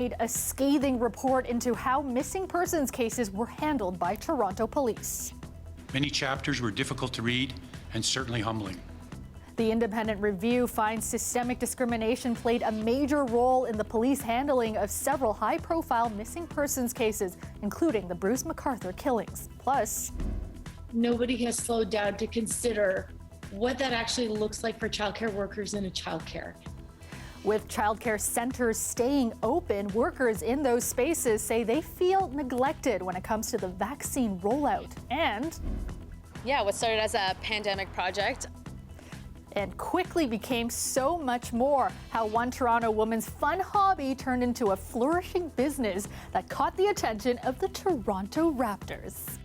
A scathing report into how missing persons cases were handled by Toronto police. Many chapters were difficult to read and certainly humbling. The independent review finds systemic discrimination played a major role in the police handling of several high-profile missing persons cases, including the Bruce McArthur killings. Plus, nobody has slowed down to consider what that actually looks like for childcare workers in a childcare. With childcare centers staying open, workers in those spaces say they feel neglected when it comes to the vaccine rollout. And what started as a pandemic project and quickly became so much more. How one Toronto woman's fun hobby turned into a flourishing business that caught the attention of the Toronto Raptors.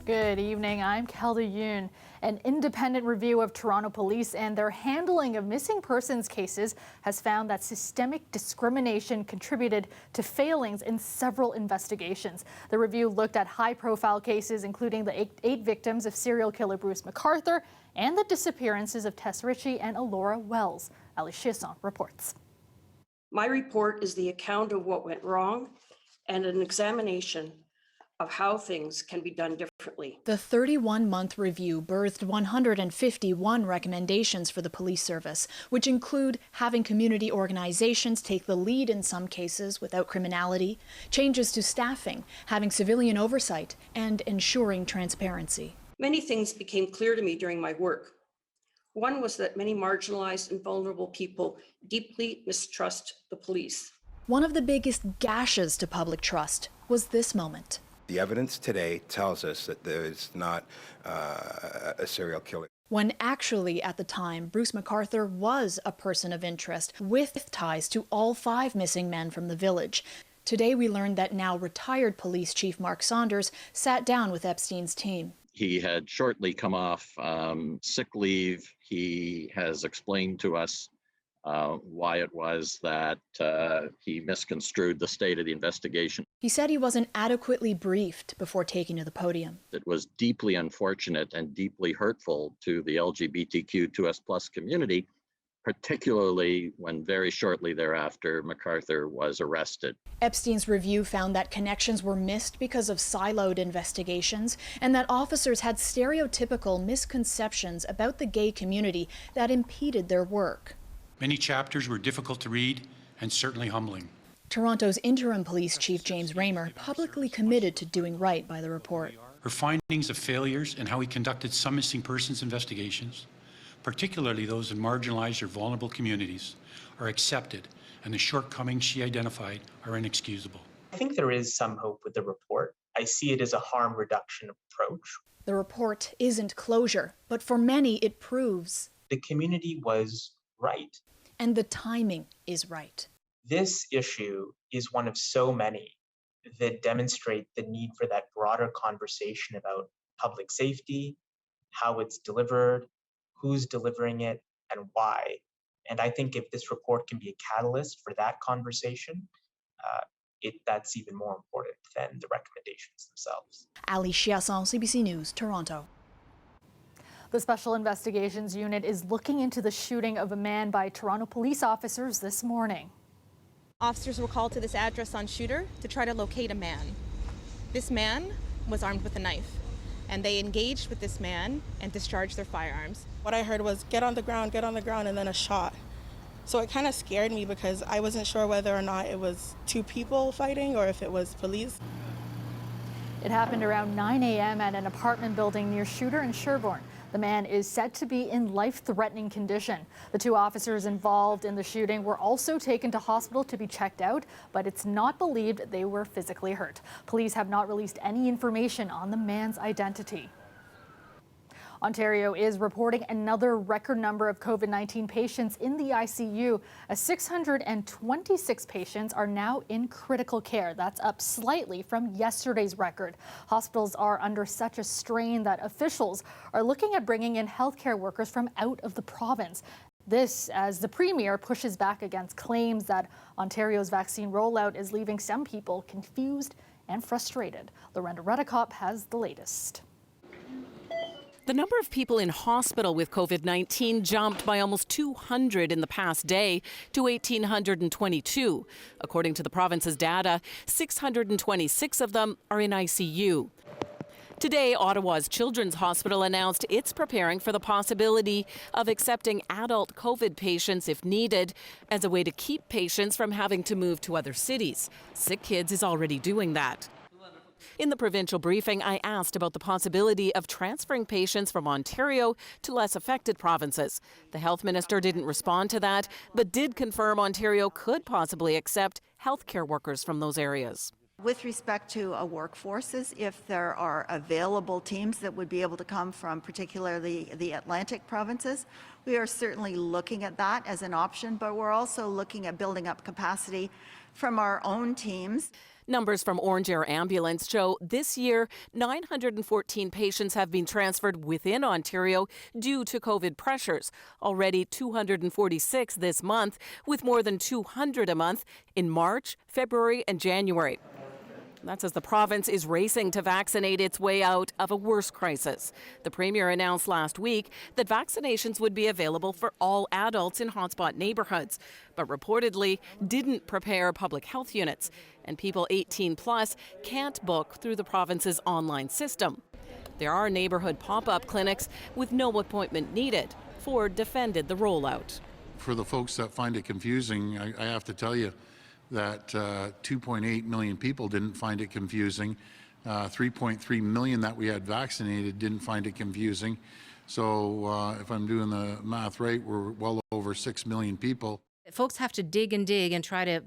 Good evening, I'm Kelda Yoon. An independent review of Toronto police and their handling of missing persons cases has found that systemic discrimination contributed to failings in several investigations. The review looked at high-profile cases, including the eight victims of serial killer Bruce McArthur and the disappearances of Tess Ritchie and Alora Wells. Ali Chiasson reports. My report is the account of what went wrong and an examination of how things can be done differently. The 31-month review birthed 151 recommendations for the police service, which include having community organizations take the lead in some cases without criminality, changes to staffing, having civilian oversight, and ensuring transparency. Many things became clear to me during my work. One was that many marginalized and vulnerable people deeply mistrust the police. One of the biggest gashes to public trust was this moment. The evidence today tells us that there is not a serial killer. When actually, at the time, Bruce McArthur was a person of interest with ties to all 5 missing men from the village. Today we learned that now retired police chief Mark Saunders sat down with Epstein's team. He had shortly come off sick leave. He has explained to us why it was that he misconstrued the state of the investigation. He said he wasn't adequately briefed before taking to the podium. It was deeply unfortunate and deeply hurtful to the LGBTQ2S+ community, particularly when very shortly thereafter McArthur was arrested. Epstein's review found that connections were missed because of siloed investigations and that officers had stereotypical misconceptions about the gay community that impeded their work. Many chapters were difficult to read and certainly humbling. Toronto's interim police chief James Raymer publicly committed to doing right by the report. Her findings of failures and how he conducted some missing persons investigations, particularly those in marginalized or vulnerable communities, are accepted, and the shortcomings she identified are inexcusable. I think there is some hope with the report. I see it as a harm reduction approach. The report isn't closure, but for many it proves the community was right. And the timing is right. This issue is one of so many that demonstrate the need for that broader conversation about public safety, how it's delivered, who's delivering it, and why. And I think if this report can be a catalyst for that conversation, that's even more important than the recommendations themselves. Ali Chiasson, CBC News, Toronto. The Special Investigations Unit is looking into the shooting of a man by Toronto police officers this morning. Officers were called to this address on Shooter to try to locate a man. This man was armed with a knife, and they engaged with this man and discharged their firearms. What I heard was, get on the ground, and then a shot. So it kind of scared me because I wasn't sure whether or not it was 2 people fighting or if it was police. It happened around 9 a.m. at an apartment building near Shooter and Sherbourne. The man is said to be in life-threatening condition. The 2 officers involved in the shooting were also taken to hospital to be checked out, but it's not believed they were physically hurt. Police have not released any information on the man's identity. Ontario is reporting another record number of COVID-19 patients in the ICU, as 626 patients are now in critical care. That's up slightly from yesterday's record. Hospitals are under such a strain that officials are looking at bringing in healthcare workers from out of the province. This as the Premier pushes back against claims that Ontario's vaccine rollout is leaving some people confused and frustrated. Lorenda Redekop has the latest. The number of people in hospital with COVID-19 jumped by almost 200 in the past day to 1,822. According to the province's data, 626 of them are in ICU. Today, Ottawa's Children's Hospital announced it's preparing for the possibility of accepting adult COVID patients if needed as a way to keep patients from having to move to other cities. Sick Kids is already doing that. In the provincial briefing, I asked about the possibility of transferring patients from Ontario to less affected provinces. The health minister didn't respond to that, but did confirm Ontario could possibly accept healthcare workers from those areas. With respect to workforces, if there are available teams that would be able to come from particularly the Atlantic provinces, we are certainly looking at that as an option, but we're also looking at building up capacity from our own teams. Numbers from Orange Air Ambulance show this year 914 patients have been transferred within Ontario due to COVID pressures. Already 246 this month, with more than 200 a month in March, February and January. That's as the province is racing to vaccinate its way out of a worse crisis. The Premier announced last week that vaccinations would be available for all adults in hotspot neighbourhoods, but reportedly didn't prepare public health units, and people 18 plus can't book through the province's online system. There are neighbourhood pop-up clinics with no appointment needed. Ford defended the rollout. For the folks that find it confusing, I have to tell you that 2.8 million people didn't find it confusing. 3.3 million that we had vaccinated didn't find it confusing. So if I'm doing the math right, we're well over 6 million people. Folks have to dig and try to,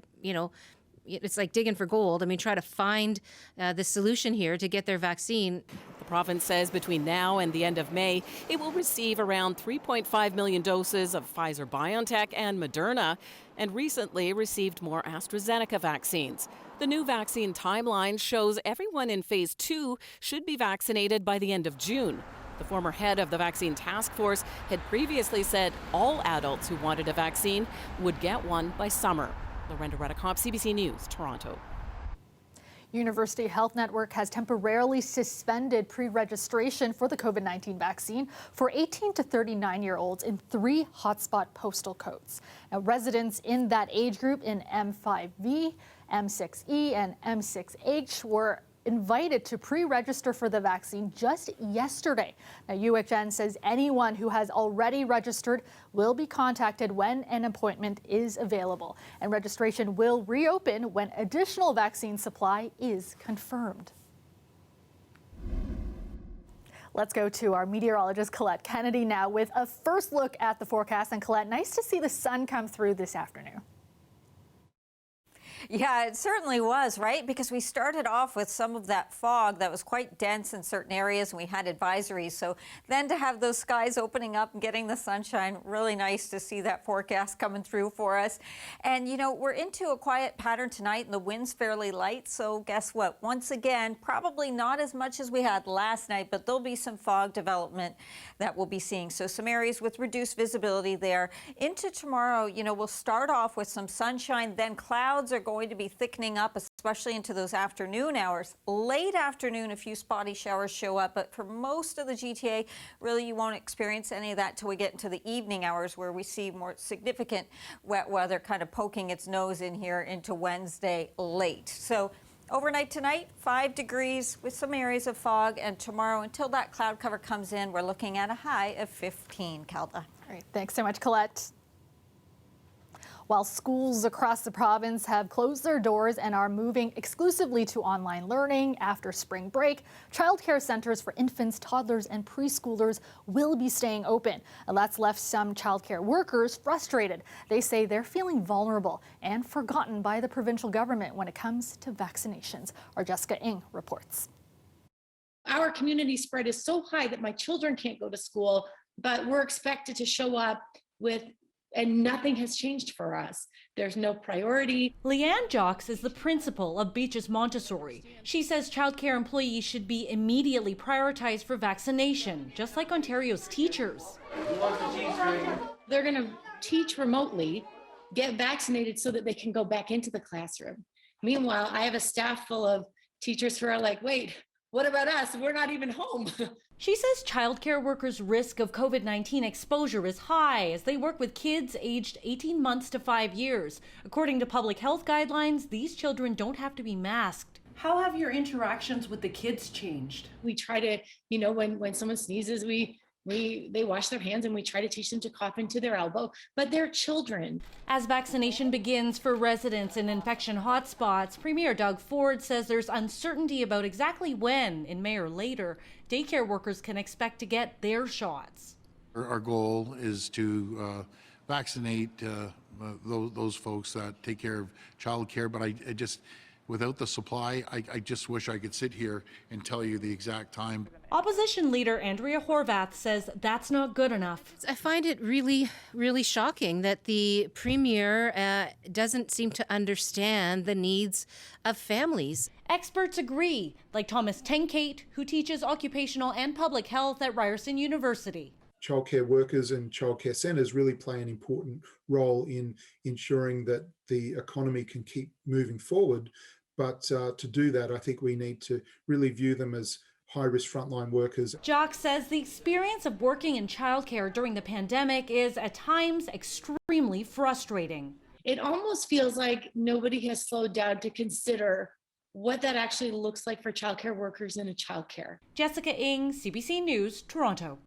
it's like digging for gold. I mean, try to find the solution here to get their vaccine. The province says between now and the end of May, it will receive around 3.5 million doses of Pfizer-BioNTech and Moderna, and recently received more AstraZeneca vaccines. The new vaccine timeline shows everyone in phase 2 should be vaccinated by the end of June. The former head of the vaccine task force had previously said all adults who wanted a vaccine would get one by summer. Lorenda Redicop, CBC News, Toronto. University Health Network has temporarily suspended pre-registration for the COVID-19 vaccine for 18 to 39-year-olds in 3 hotspot postal codes. Now, residents in that age group in M5V, M6E, and M6H were invited to pre-register for the vaccine just yesterday. Now, UHN says anyone who has already registered will be contacted when an appointment is available, and registration will reopen when additional vaccine supply is confirmed. Let's go to our meteorologist Colette Kennedy now with a first look at the forecast. And Colette, nice to see the sun come through this afternoon. Yeah, it certainly was, right? Because we started off with some of that fog that was quite dense in certain areas, and we had advisories. So then to have those skies opening up and getting the sunshine, really nice to see that forecast coming through for us. And, we're into a quiet pattern tonight, and the wind's fairly light. So guess what? Once again, probably not as much as we had last night, but there'll be some fog development that we'll be seeing. So some areas with reduced visibility there. Into tomorrow, we'll start off with some sunshine, then clouds are going to be thickening up, especially into those afternoon hours. Late afternoon, a few spotty showers show up, but for most of the GTA, really you won't experience any of that till we get into the evening hours, where we see more significant wet weather kind of poking its nose in here into Wednesday late. So overnight tonight, 5 degrees with some areas of fog, and tomorrow, until that cloud cover comes in, we're looking at a high of 15, Kelda. All right, thanks so much, Colette. While schools across the province have closed their doors and are moving exclusively to online learning after spring break, childcare centers for infants, toddlers, and preschoolers will be staying open. And that's left some childcare workers frustrated. They say they're feeling vulnerable and forgotten by the provincial government when it comes to vaccinations. Our Jessica Ng reports. Our community spread is so high that my children can't go to school, but we're expected to show up and nothing has changed for us. There's no priority. Leanne Jocks is the principal of Beaches Montessori. She says childcare employees should be immediately prioritized for vaccination, just like Ontario's teachers. They're going to teach remotely, get vaccinated so that they can go back into the classroom. Meanwhile, I have a staff full of teachers who are like, wait, what about us? We're not even home. She says childcare workers' risk of COVID-19 exposure is high as they work with kids aged 18 months to 5 years. According to public health guidelines, these children don't have to be masked. How have your interactions with the kids changed? We try to, when someone sneezes, they wash their hands and we try to teach them to cough into their elbow, but they're children. As vaccination begins for residents in infection hotspots, Premier Doug Ford says there's uncertainty about exactly when, in May or later, daycare workers can expect to get their shots. Our goal is to vaccinate those folks that take care of childcare, but I just, without the supply, I just wish I could sit here and tell you the exact time. Opposition leader Andrea Horvath says that's not good enough. I find it really, really shocking that the Premier doesn't seem to understand the needs of families. Experts agree, like Thomas Tenkate, who teaches occupational and public health at Ryerson University. Childcare workers and childcare centres really play an important role in ensuring that the economy can keep moving forward. But to do that, I think we need to really view them as high-risk frontline workers. Jock says the experience of working in childcare during the pandemic is at times extremely frustrating. It almost feels like nobody has slowed down to consider what that actually looks like for childcare workers in a childcare. Jessica Ng, CBC News, Toronto.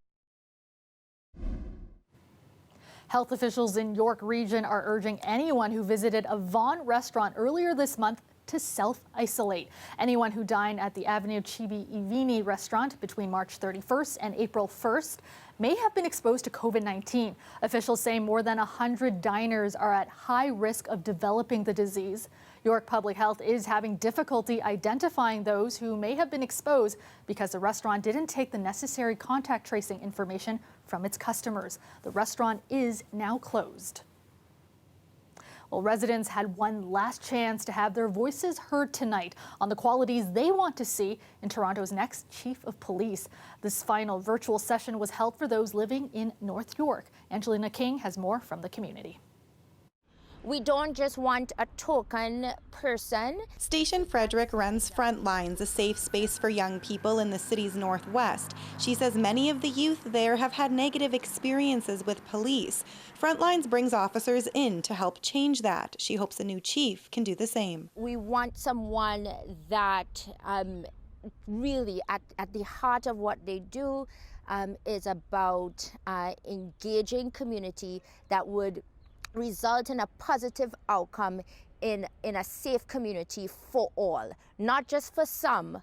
Health officials in York Region are urging anyone who visited a Vaughan restaurant earlier this month to self-isolate. Anyone who dined at the Avenue Chibi Ivini restaurant between March 31st and April 1st may have been exposed to COVID-19. Officials say more than 100 diners are at high risk of developing the disease. York Public Health is having difficulty identifying those who may have been exposed because the restaurant didn't take the necessary contact tracing information from its customers. The restaurant is now closed. Well, residents had one last chance to have their voices heard tonight on the qualities they want to see in Toronto's next chief of police. This final virtual session was held for those living in North York. Angelina King has more from the community. We don't just want a token person. Station Frederick runs Frontlines, a safe space for young people in the city's northwest. She says many of the youth there have had negative experiences with police. Frontlines brings officers in to help change that. She hopes a new chief can do the same. We want someone that really at the heart of what they do is about engaging community that would result in a positive outcome in a safe community for all, not just for some,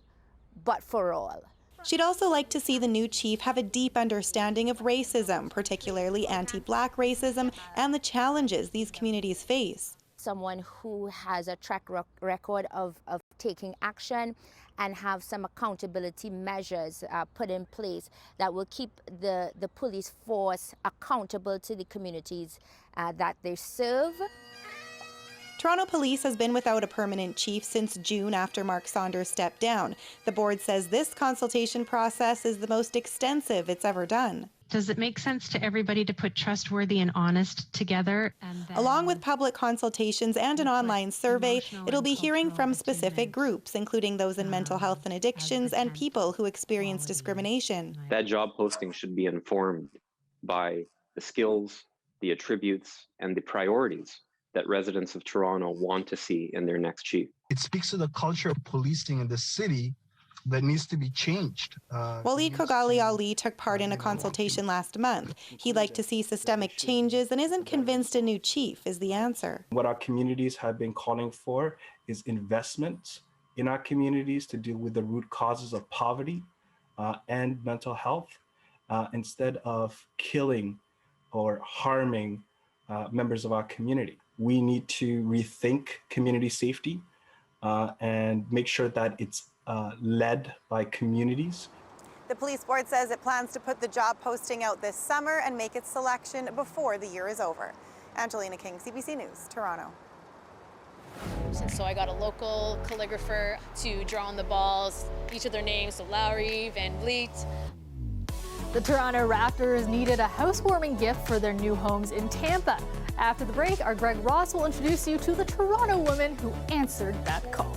but for all. She'd also like to see the new chief have a deep understanding of racism, particularly anti-Black racism, and the challenges these communities face. Someone who has a track record of taking action and have some accountability measures put in place that will keep the police force accountable to the communities that they serve. Toronto Police has been without a permanent chief since June after Mark Saunders stepped down. The board says this consultation process is the most extensive it's ever done. Does it make sense to everybody to put trustworthy and honest together? Along with public consultations and an online survey, it'll be hearing from specific groups, including those in mental health and addictions and people who experience discrimination. That job posting should be informed by the skills, the attributes, and the priorities that residents of Toronto want to see in their next chief. It speaks to the culture of policing in the city that needs to be changed. Waleed Kogali Ali took part in a consultation last month. He'd like to see systemic changes and isn't convinced a new chief is the answer. What our communities have been calling for is investment in our communities to deal with the root causes of poverty and mental health, instead of killing or harming members of our community. We need to rethink community safety and make sure that it's led by communities. The police board says it plans to put the job posting out this summer and make its selection before the year is over. Angelina King, CBC News, Toronto. So I got a local calligrapher to draw on the balls, each of their names, so Lowry, Van Vliet. The Toronto Raptors needed a housewarming gift for their new homes in Tampa. After the break, our Greg Ross will introduce you to the Toronto woman who answered that call.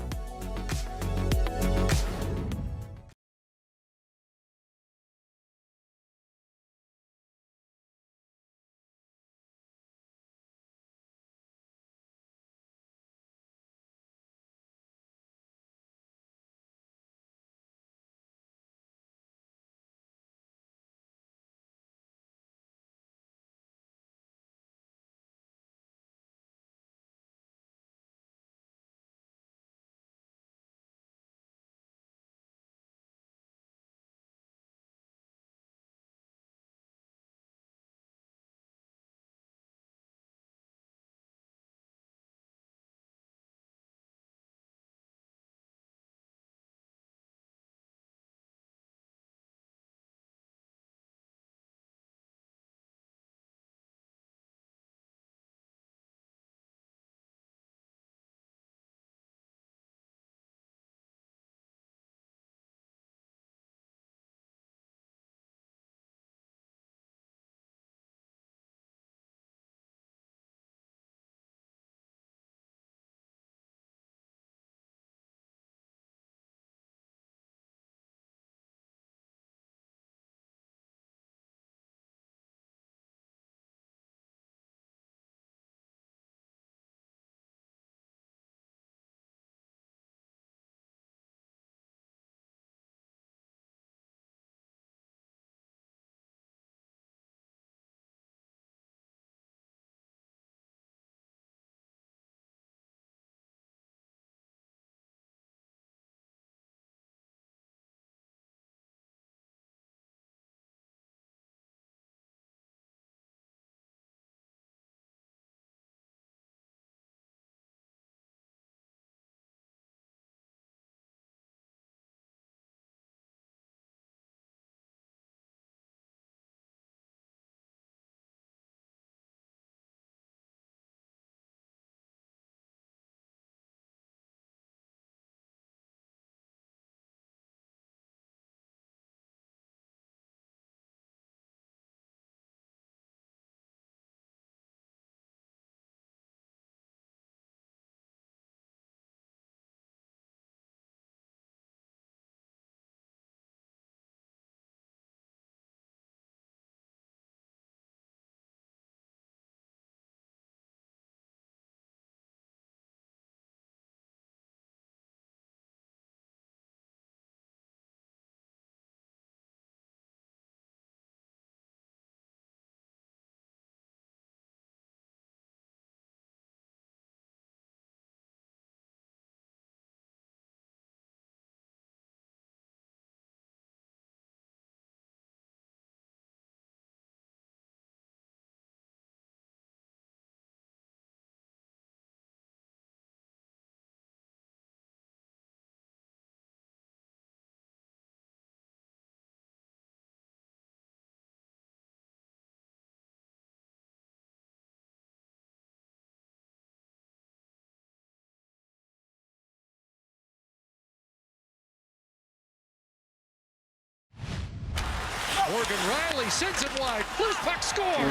Morgan Riley sends it wide. First puck score. Zach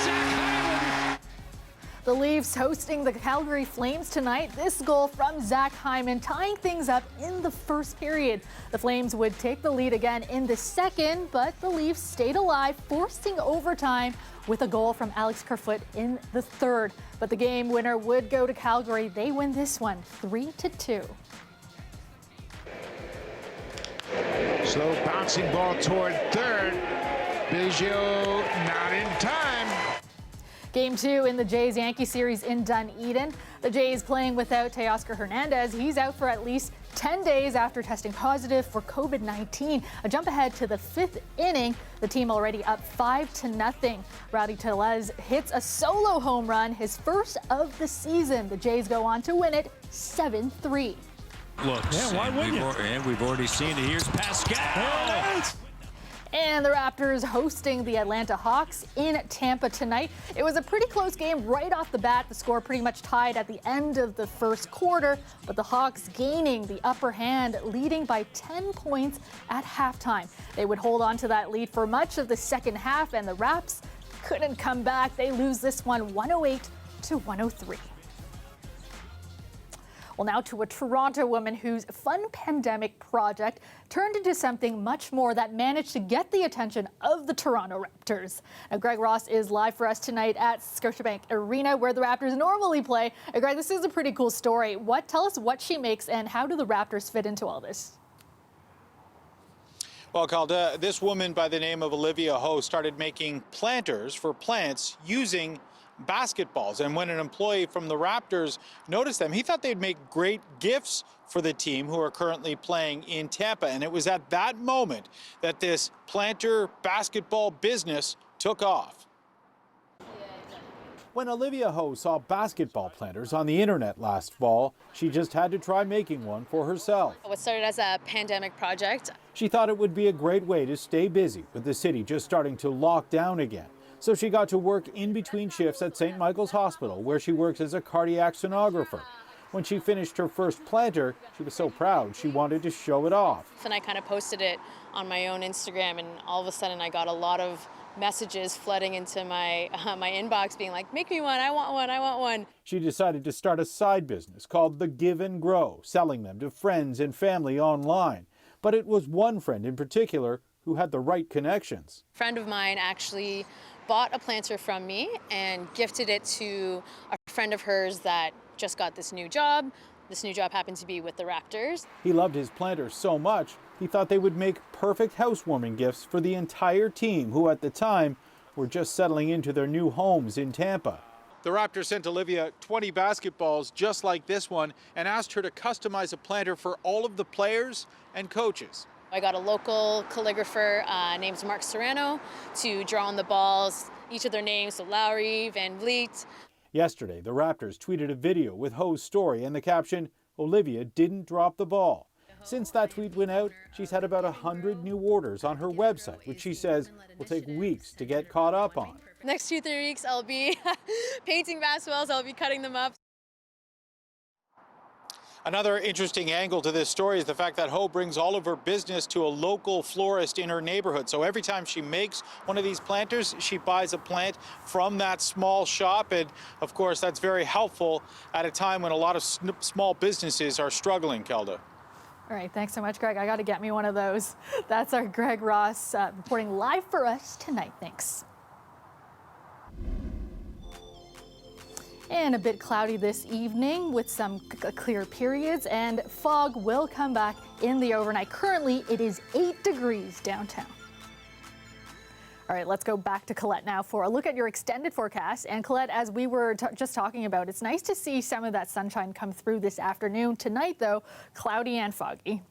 Hyman. The Leafs hosting the Calgary Flames tonight. This goal from Zach Hyman tying things up in the first period. The Flames would take the lead again in the second, but the Leafs stayed alive, forcing overtime with a goal from Alex Kerfoot in the third. But the game winner would go to Calgary. They win this one 3-2. Slow bouncing ball toward third. Biggio not in time. Game 2 in the Jays-Yankee series in Dunedin. The Jays playing without Teoscar Hernandez. He's out for at least 10 days after testing positive for COVID-19. A jump ahead to the 5th inning. The team already up 5-0. Rowdy Tellez hits a solo home run, his first of the season. The Jays go on to win it 7-3. Looks. Yeah, why wouldn't you? And we've already seen it. Here's Pascal. And the Raptors hosting the Atlanta Hawks in Tampa tonight. It was a pretty close game right off the bat. The score pretty much tied at the end of the first quarter, but the Hawks gaining the upper hand, leading by 10 points at halftime. They would hold on to that lead for much of the second half, and the Raps couldn't come back. They lose this one 108-103. Well, now to a Toronto woman whose fun pandemic project turned into something much more that managed to get the attention of the Toronto Raptors. Now, Greg Ross is live for us tonight at Scotiabank Arena, where the Raptors normally play. Greg, this is a pretty cool story. Tell us what she makes and how do the Raptors fit into all this? Well, Calda, this woman by the name of Olivia Ho started making planters for plants using basketballs. And when an employee from the Raptors noticed them, he thought they'd make great gifts for the team who are currently playing in Tampa. And it was at that moment that this planter basketball business took off. When Olivia Ho saw basketball planters on the internet last fall, she just had to try making one for herself. What started as a pandemic project. She thought it would be a great way to stay busy with the city just starting to lock down again. So she got to work in between shifts at St. Michael's Hospital, where she works as a cardiac sonographer. When she finished her first planter, she was so proud she wanted to show it off. And I kind of posted it on my own Instagram, and all of a sudden I got a lot of messages flooding into my inbox being like, make me one, I want one, I want one. She decided to start a side business called The Give and Grow, selling them to friends and family online. But it was one friend in particular who had the right connections. A friend of mine actually bought a planter from me and gifted it to a friend of hers that just got this new job. This new job happened to be with the Raptors. He loved his planters so much, he thought they would make perfect housewarming gifts for the entire team, who at the time were just settling into their new homes in Tampa. The Raptors sent Olivia 20 basketballs just like this one and asked her to customize a planter for all of the players and coaches. I got a local calligrapher named Mark Serrano to draw on the balls, each of their names, so Lowry, Van Vliet. Yesterday, the Raptors tweeted a video with Ho's story and the caption, "Olivia didn't drop the ball." Since that tweet went out, she's had about 100 new orders on her website, which she says will take weeks to get caught up on. Next 2-3 weeks, I'll be painting basketballs, I'll be cutting them up. Another interesting angle to this story is the fact that Ho brings all of her business to a local florist in her neighborhood. So every time she makes one of these planters, she buys a plant from that small shop. And of course, that's very helpful at a time when a lot of small businesses are struggling, Kelda. All right, thanks so much, Greg. I got to get me one of those. That's our Greg Ross reporting live for us tonight. Thanks. And a bit cloudy this evening with some clear periods, and fog will come back in the overnight. Currently, it is 8 degrees downtown. All right, let's go back to Colette now for a look at your extended forecast. And Colette, as we were just talking about, it's nice to see some of that sunshine come through this afternoon. Tonight, though, cloudy and foggy.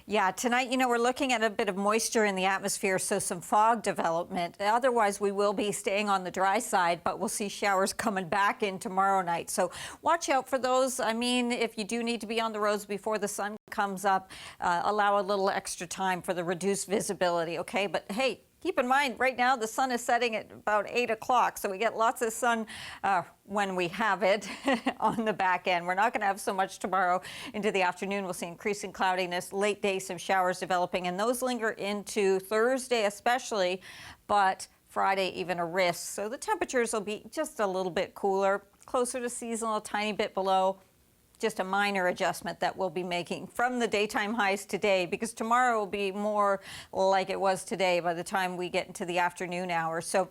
Yeah, tonight, we're looking at a bit of moisture in the atmosphere, so some fog development. Otherwise, we will be staying on the dry side, but we'll see showers coming back in tomorrow night. So watch out for those. I mean, if you do need to be on the roads before the sun comes up, allow a little extra time for the reduced visibility, okay? But hey, Keep in mind, right now the sun is setting at about 8 o'clock, so we get lots of sun when we have it on the back end. We're not going to have so much tomorrow into the afternoon. We'll see increasing cloudiness, late day, some showers developing, and those linger into Thursday especially, but Friday even a risk. So the temperatures will be just a little bit cooler, closer to seasonal, a tiny bit below. Just a minor adjustment that we'll be making from the daytime highs today, because tomorrow will be more like it was today by the time we get into the afternoon hours. So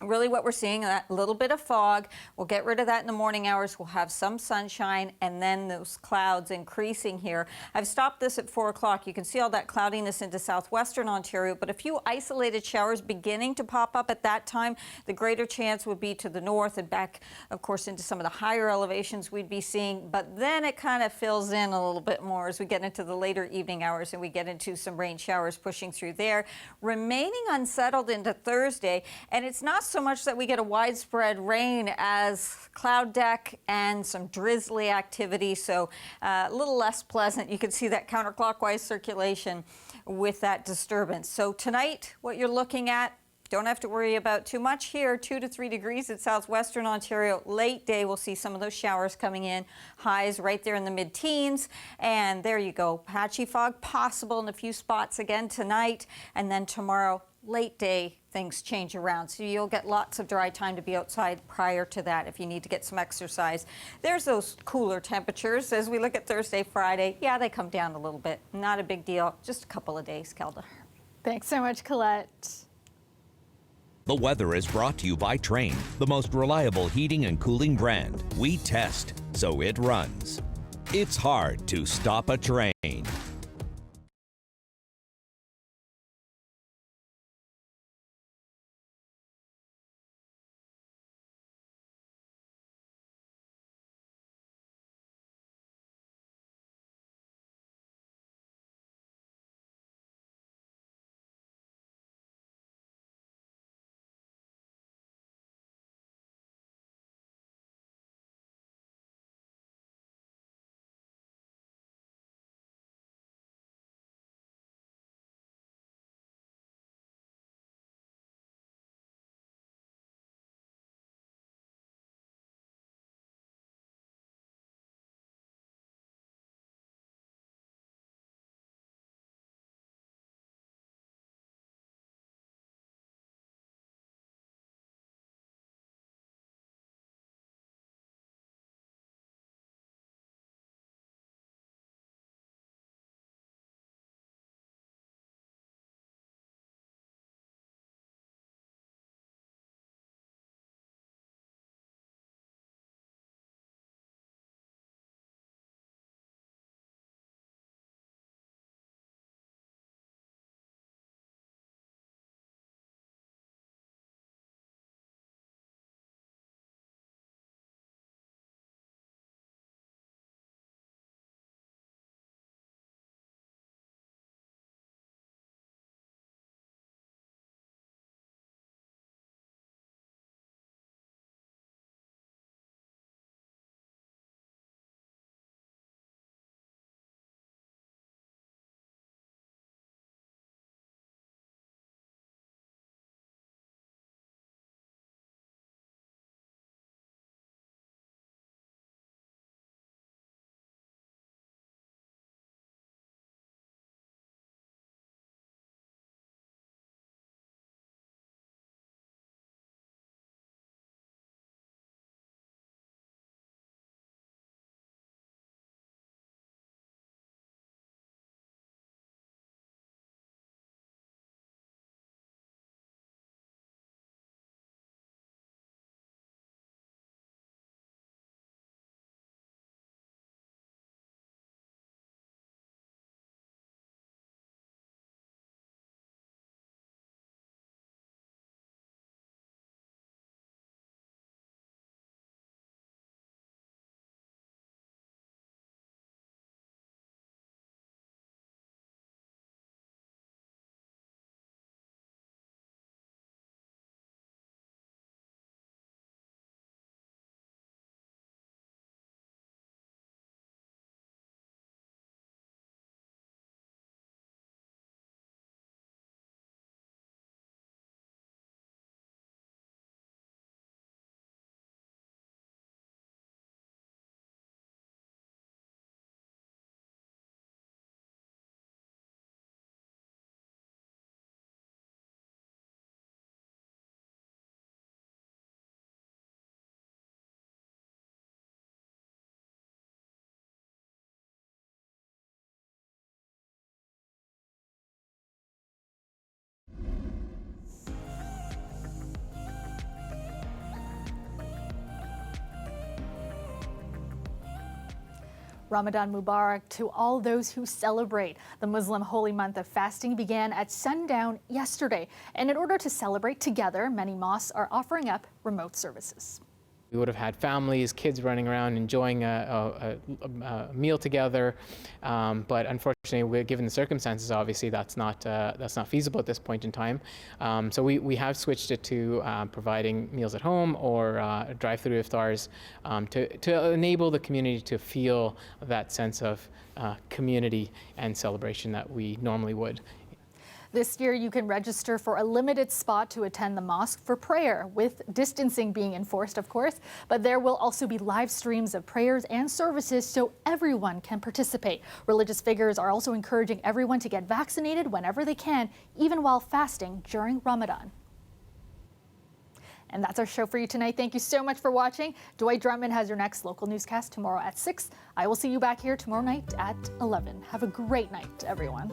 really what we're seeing, that little bit of fog, we'll get rid of that in the morning hours. We'll have some sunshine and then those clouds increasing here. I've stopped this at 4 o'clock. You can see all that cloudiness into southwestern Ontario, but a few isolated showers beginning to pop up at that time. The greater chance would be to the north and back, of course, into some of the higher elevations we'd be seeing, but then it kind of fills in a little bit more as we get into the later evening hours and we get into some rain showers pushing through there. Remaining unsettled into Thursday, and it's not so much that we get a widespread rain as cloud deck and some drizzly activity, so a little less pleasant. You can see that counterclockwise circulation with that disturbance. So tonight, what you're looking at, don't have to worry about too much here. 2 to 3 degrees at southwestern Ontario. Late day, we'll see some of those showers coming in. Highs right there in the mid-teens. And there you go. Patchy fog possible in a few spots again tonight. And then tomorrow, late day, things change around. So you'll get lots of dry time to be outside prior to that if you need to get some exercise. There's those cooler temperatures as we look at Thursday, Friday. Yeah, they come down a little bit. Not a big deal. Just a couple of days, Kelda. Thanks so much, Colette. The weather is brought to you by Trane, the most reliable heating and cooling brand. We test, so it runs. It's hard to stop a train. Ramadan Mubarak to all those who celebrate. The Muslim holy month of fasting began at sundown yesterday. And in order to celebrate together, many mosques are offering up remote services. We would have had families, kids running around enjoying a meal together, but unfortunately, given the circumstances, obviously that's not feasible at this point in time. So we have switched it to providing meals at home or drive-through iftars to enable the community to feel that sense of community and celebration that we normally would. This year, you can register for a limited spot to attend the mosque for prayer, with distancing being enforced, of course. But there will also be live streams of prayers and services so everyone can participate. Religious figures are also encouraging everyone to get vaccinated whenever they can, even while fasting during Ramadan. And that's our show for you tonight. Thank you so much for watching. Dwight Drummond has your next local newscast tomorrow at 6. I will see you back here tomorrow night at 11. Have a great night, everyone.